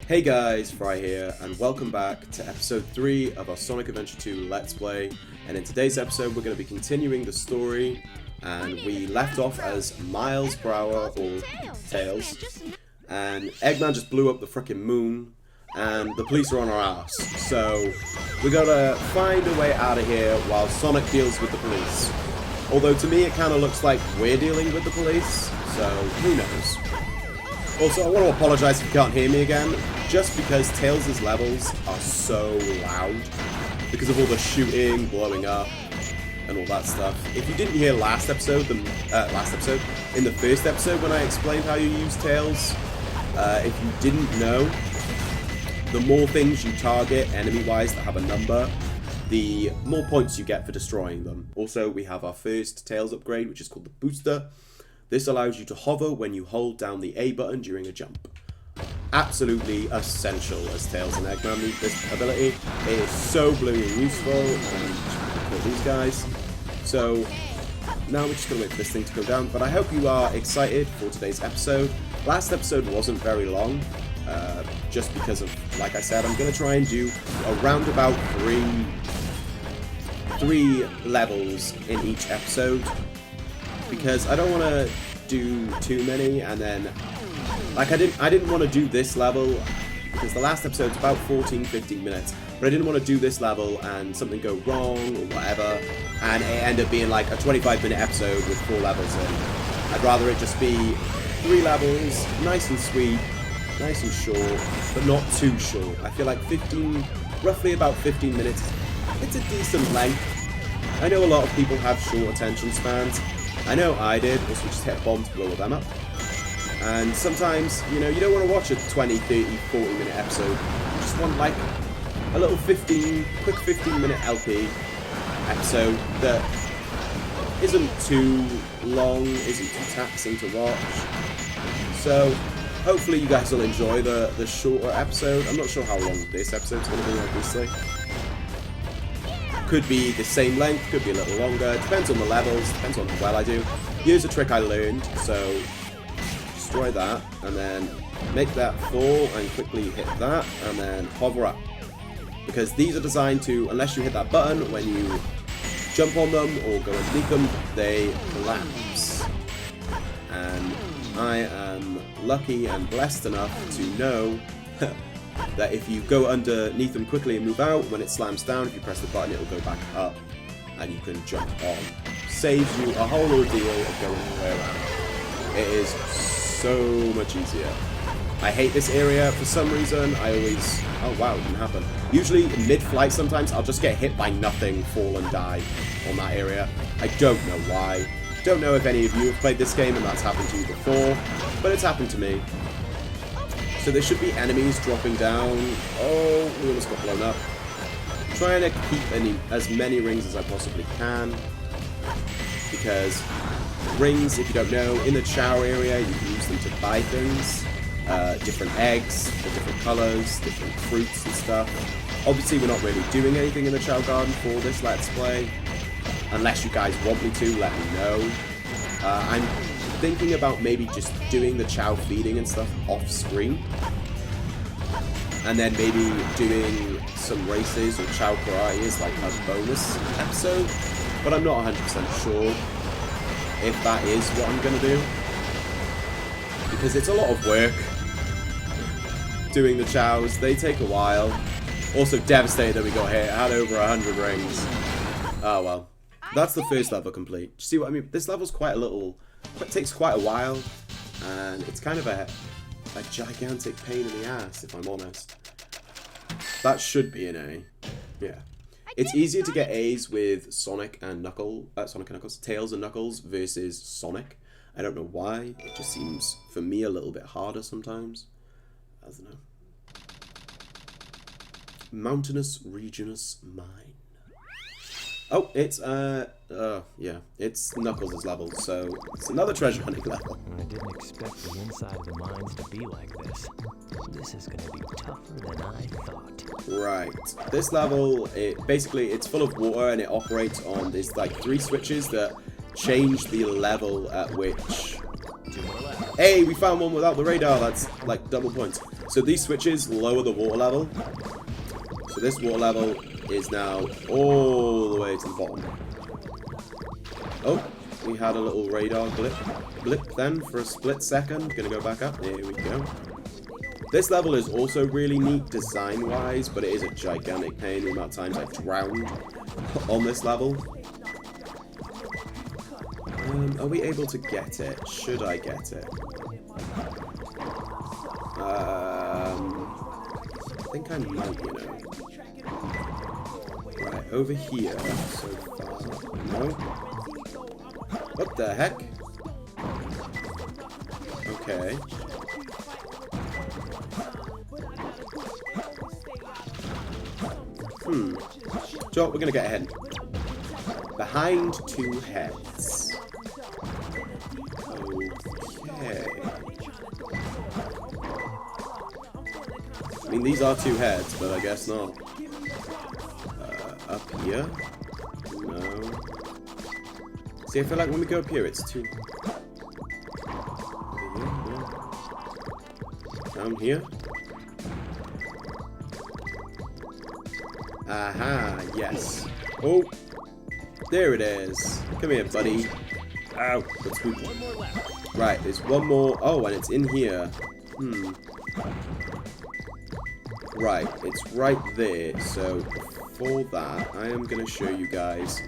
Hey guys, Fry here, and welcome back to episode 3 of our Sonic Adventure 2 Let's Play. And in today's episode, we're going to be continuing the story, and we left off as miles per hour, or Tails, and Eggman just blew up the frickin' moon, and the police are on our ass. So, we gotta find a way out of here while Sonic deals with the police. Although to me it kind of looks like we're dealing with the police, so who knows. Also, I want to apologise if you can't hear me again, just because Tails' levels are so loud, because of all the shooting, blowing up, and all that stuff. If you didn't hear in the first episode when I explained how you use Tails, if you didn't know, the more things you target enemy-wise that have a number, the more points you get for destroying them. Also, we have our first Tails upgrade, which is called the Booster. This allows you to hover when you hold down the A button during a jump. Absolutely essential as Tails and Eggman need this ability. It is so blooming useful, and kill these guys. So now we're just going to wait for this thing to go down, but I hope you are excited for today's episode. Last episode wasn't very long, just because of, like I said, I'm going to try and do around about three levels in each episode, because I don't want to do too many, and then, like, I didn't want to do this level, because the last episode's about 14-15 minutes, but I didn't want to do this level and something go wrong or whatever, and it end up being like a 25-minute episode with 4 levels in. I'd rather it just be 3 levels, nice and sweet, nice and short, but not too short. I feel like roughly about 15 minutes, it's a decent length. I know a lot of people have short attention spans. I know I did, also just hit a bomb to blow them up. And sometimes, you know, you don't want to watch a 20, 30, 40-minute episode. You just want, like, a little quick 15-minute LP episode that isn't too long, isn't too taxing to watch. So, hopefully you guys will enjoy the shorter episode. I'm not sure how long this episode's going to be, obviously. Could be the same length, could be a little longer, depends on the levels, depends on how well I do. Here's a trick I learned, so destroy that, and then make that fall, and quickly hit that, and then hover up. Because these are designed to, unless you hit that button, when you jump on them or go underneath them, they collapse. And I am lucky and blessed enough to know that if you go underneath them quickly and move out, when it slams down, if you press the button, it will go back up, and you can jump on. Saves you a whole ordeal of going all the way around. It is so much easier. I hate this area for some reason. Oh wow, it didn't happen. Usually mid-flight sometimes I'll just get hit by nothing, fall and die on that area. I don't know why. Don't know if any of you have played this game and that's happened to you before, but it's happened to me. So there should be enemies dropping down. Oh, we almost got blown up. I'm trying to keep as many rings as I possibly can, because rings, if you don't know, in the Chow area, you can use them to buy things. Different eggs, for different colours, different fruits and stuff. Obviously, we're not really doing anything in the Chow Garden for this Let's Play. Unless you guys want me to, let me know. I'm thinking about maybe just doing the Chow feeding and stuff off screen, and then maybe doing some races or Chow karate as like a bonus episode, but I'm not 100% sure if that is what I'm going to do, because it's a lot of work doing the Chows. They take a while. Also devastated that we got hit. I had over 100 rings. Oh well. That's the first level complete. See what I mean? This level's it takes quite a while, and it's kind of a gigantic pain in the ass, if I'm honest. That should be an A. Yeah. It's easier to get A's with Sonic and Knuckles, Tails and Knuckles versus Sonic. I don't know why. It just seems, for me, a little bit harder sometimes. I don't know. Mountainous Regionous Mine. Oh, it's, yeah, it's Knuckles' level, so it's another treasure hunting level. I didn't expect the inside of the mines to be like this. This is gonna be tougher than I thought. Right. This level, it's full of water, and it operates on, there's like 3 switches that change the level at which Hey, we found one without the radar. That's like double points. So these switches lower the water level. So this water level is now all the way to the bottom. Oh, we had a little radar blip then for a split second. Gonna go back up. There we go. This level is also really neat design-wise, but it is a gigantic pain the amount of times I drowned on this level. Are we able to get it? Should I get it? I think I might, you know. Right, over here so far. No. What the heck? Okay. So we're gonna get a hint. Behind two heads. Okay. I mean, these are two heads, but I guess not. Up here? No. See, I feel like when we go up here, it's two. Down here? Aha, yes. Oh, there it is. Come here, buddy. Ow, that's good. One more left. Right, there's one more. Oh, and it's in here. Right, it's right there. So for that, I am going to show you guys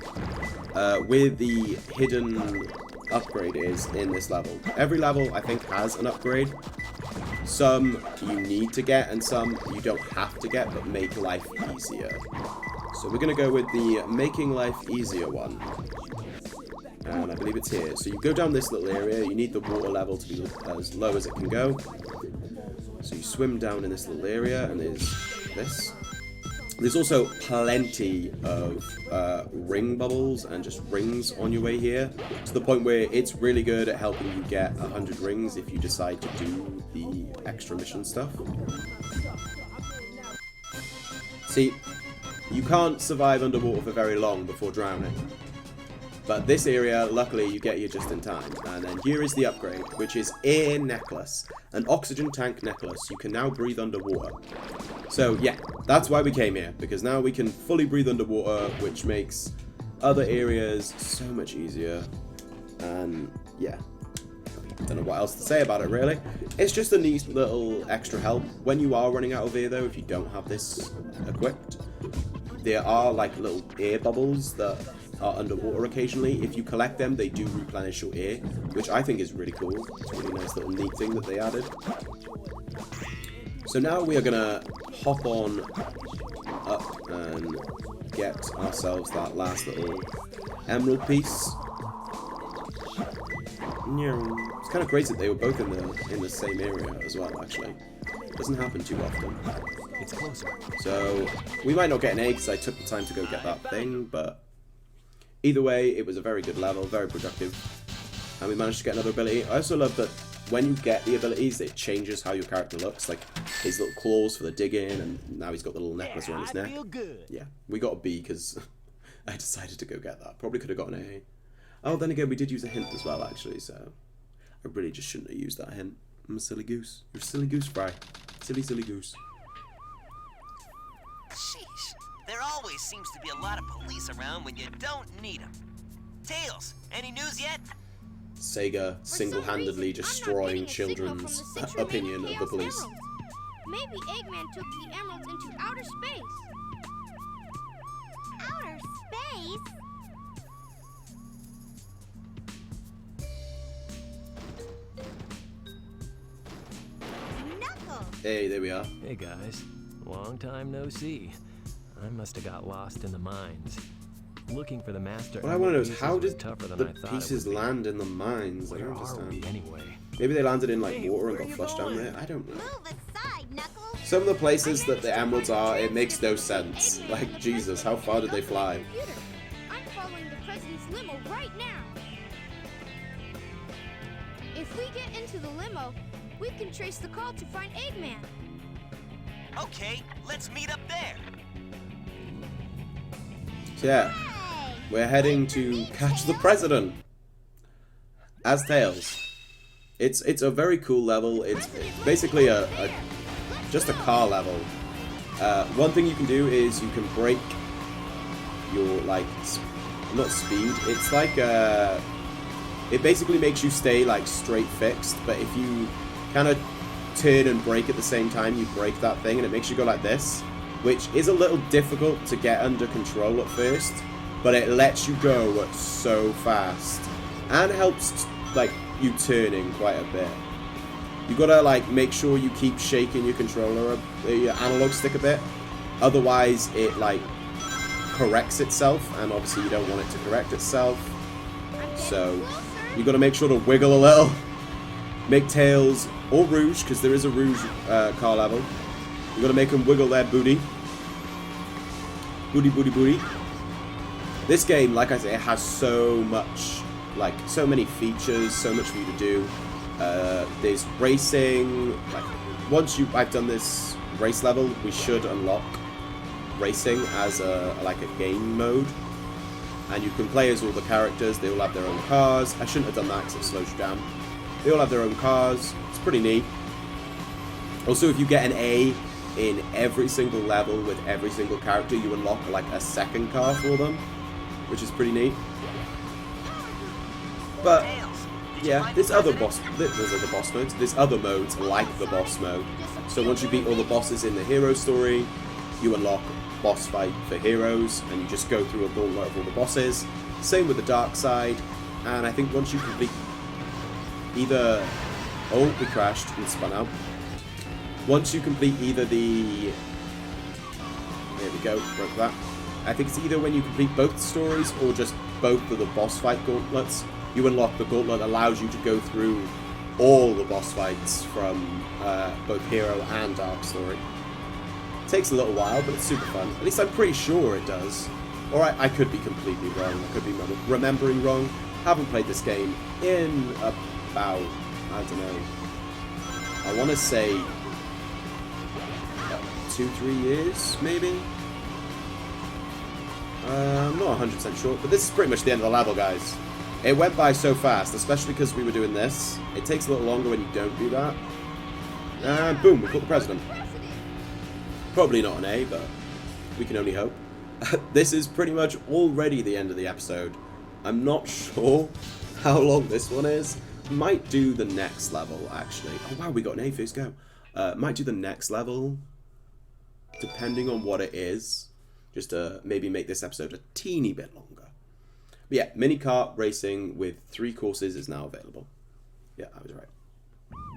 where the hidden upgrade is in this level. Every level, I think, has an upgrade. Some you need to get, and some you don't have to get, but make life easier. So we're going to go with the making life easier one. And I believe it's here. So you go down this little area. You need the water level to be as low as it can go. So you swim down in this little area, and there's this. There's also plenty of ring bubbles and just rings on your way here, to the point where it's really good at helping you get 100 rings if you decide to do the extra mission stuff. See, you can't survive underwater for very long before drowning. But this area, luckily, you get here just in time. And then here is the upgrade, which is Air Necklace. An oxygen tank necklace. You can now breathe underwater. So, yeah, that's why we came here. Because now we can fully breathe underwater, which makes other areas so much easier. And, yeah. I don't know what else to say about it, really. It's just a neat little extra help. When you are running out of air, though, if you don't have this equipped, there are, like, little air bubbles that are underwater occasionally. If you collect them, they do replenish your air, which I think is really cool. It's a really nice little neat thing that they added. So now we are gonna hop on up and get ourselves that last little emerald piece. It's kind of crazy that they were both in the same area as well, actually. It doesn't happen too often. It's closer. So we might not get an A because I took the time to go get that thing, but either way, it was a very good level, very productive, and we managed to get another ability. I also love that when you get the abilities, it changes how your character looks, like his little claws for the digging, and now he's got the little necklace around his neck. Feel good. Yeah, we got a B because I decided to go get that. Probably could have got an A. Oh, then again, we did use a hint as well, actually, so I really just shouldn't have used that hint. I'm a silly goose. You're a silly goose, Fry. Silly, silly goose. Sheesh, there always seems to be a lot of police around when you don't need them. Tails, any news yet? Sega single-handedly destroying children's opinion of the police. Emeralds. Maybe Eggman took the emeralds into outer space. Outer space? Knuckles! Hey, there we are. Hey guys, long time no see. I must have got lost in the mines. Looking for the master. What I want to know is how did tougher than the I thought pieces it would be. land in the mines? I Where don't are we understand. anyway? Maybe they landed in like Hey, water and where got you flushed down going? there. I don't know. Move aside, Knuckles! Some of the places that the emeralds are, it makes no sense. Like, Jesus, how far did they fly? Computer. I'm following the president's limo right now. If we get into the limo, we can trace the call to find Eggman. Okay, let's meet up there. So yeah, Hey! we're heading to catch the president as Tails. It's a very cool level. It's basically a just a car level. One thing you can do is you can break your, like, not speed, it's like, it basically makes you stay, like, straight fixed, but if you kind of turn and brake at the same time, you break that thing, and it makes you go like this, which is a little difficult to get under control at first, but it lets you go so fast, and helps, like, you turning quite a bit. You gotta, like, make sure you keep shaking your controller, your analog stick a bit, otherwise it, like, corrects itself, and obviously you don't want it to correct itself, so you gotta make sure to wiggle a little. Make Tails, or Rouge, because there is a Rouge car level, you gotta make them wiggle their booty. Booty, booty, booty. This game, like I say, it has so much, like, so many features, so much for you to do. There's racing, like, once I've done this race level, we should unlock racing as a game mode, and you can play as all the characters. They all have their own cars. I shouldn't have done that because it slows you down. They all have their own cars. It's pretty neat. Also, if you get an A in every single level with every single character, you unlock, like, a second car for them, which is pretty neat. But yeah, there's other boss modes. There's other modes like the boss mode. So once you beat all the bosses in the hero story, you unlock boss fight for heroes, and you just go through a gauntlet of all the bosses. Same with the dark side, and I think once you complete either... Oh, we crashed and spun out. Once you complete either the... There we go, broke that. I think it's either when you complete both stories or just both of the boss fight gauntlets, you unlock the gauntlet that allows you to go through all the boss fights from both Hero and Dark Story. It takes a little while, but it's super fun. At least I'm pretty sure it does. Or I could be completely wrong. I could be remembering wrong. Haven't played this game in about, I don't know, I want to say 2-3 years, maybe? I'm not 100% sure, but this is pretty much the end of the level, guys. It went by so fast, especially because we were doing this. It takes a little longer when you don't do that. And boom, we caught the president. Probably not an A, but we can only hope. This is pretty much already the end of the episode. I'm not sure how long this one is. Might do the next level, actually. Oh wow, we got an A, first go. Might do the next level, depending on what it is. Just to maybe make this episode a teeny bit longer. But yeah, mini kart racing with 3 courses is now available. Yeah, I was right.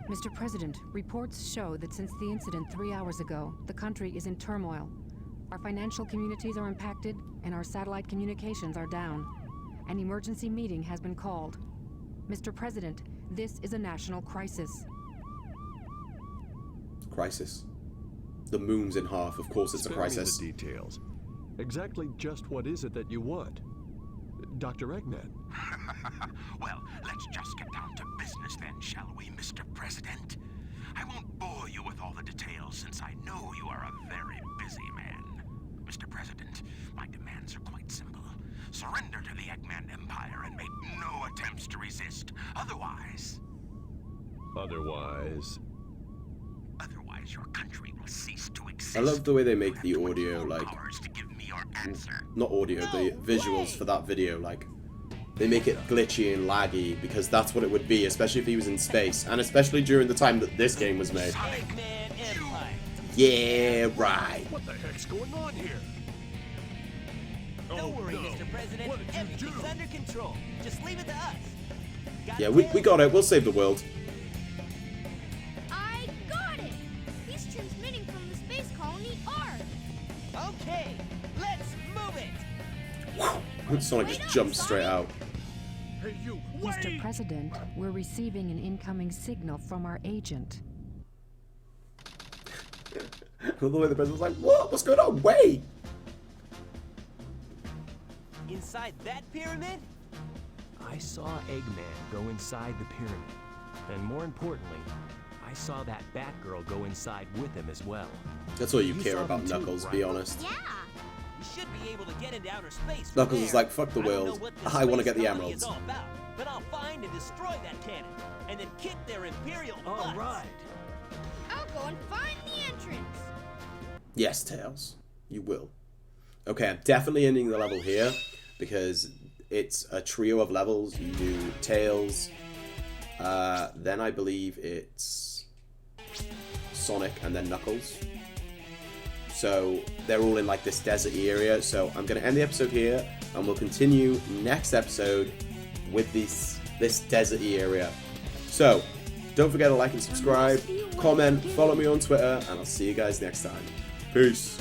Mr. President, reports show that since the incident 3 hours ago, the country is in turmoil. Our financial communities are impacted, and our satellite communications are down. An emergency meeting has been called. Mr. President, this is a national crisis. Crisis. The moon's in half. Of course it's a crisis. Spare me the details. Exactly just what is it that you want? Dr. Eggman. Well, let's just get down to business then, shall we, Mr. President? I won't bore you with all the details since I know you are a very busy man. Mr. President, my demands are quite simple. Surrender to the Eggman Empire and make no attempts to resist. Otherwise, your country will cease to exist. I love the way they make the audio, like, to give me your answer. not audio, the visuals for that video, like, they make it glitchy and laggy, because that's what it would be, especially if he was in space, and especially during the time that this game was made. Eggman Empire. Yeah, right. What the heck's going on here? Don't worry, no. Mr. President. What did you Everything's do? under control. Just leave it to us. Yeah, we got it. We'll save the world. I got it! He's transmitting from the space colony R. Okay, let's move it. Sonic just jumped straight out. Hey, you, Mr. wait! President, we're receiving an incoming signal from our agent. The way the president's like, what? What's going on? Wait! Inside that pyramid? I saw Eggman go inside the pyramid. And more importantly, I saw that Batgirl go inside with him as well. That's all you You care saw about, them too, Knuckles, right? be honest. Yeah. We should be able to get into outer space. from Knuckles is there. like, fuck the I don't know world. what this I want to space get the colony emeralds. is all about, but I'll find and destroy that cannon, and then kick their imperial All butts. right. I'll go and find the entrance. entrance. Yes, Tails, you will. Okay, I'm definitely ending the level here because it's a trio of levels. You do Tails, then I believe it's Sonic, and then Knuckles. So they're all in like this deserty area. So I'm going to end the episode here, and we'll continue next episode with this deserty area. So don't forget to like and subscribe, comment, follow me on Twitter, and I'll see you guys next time. Peace.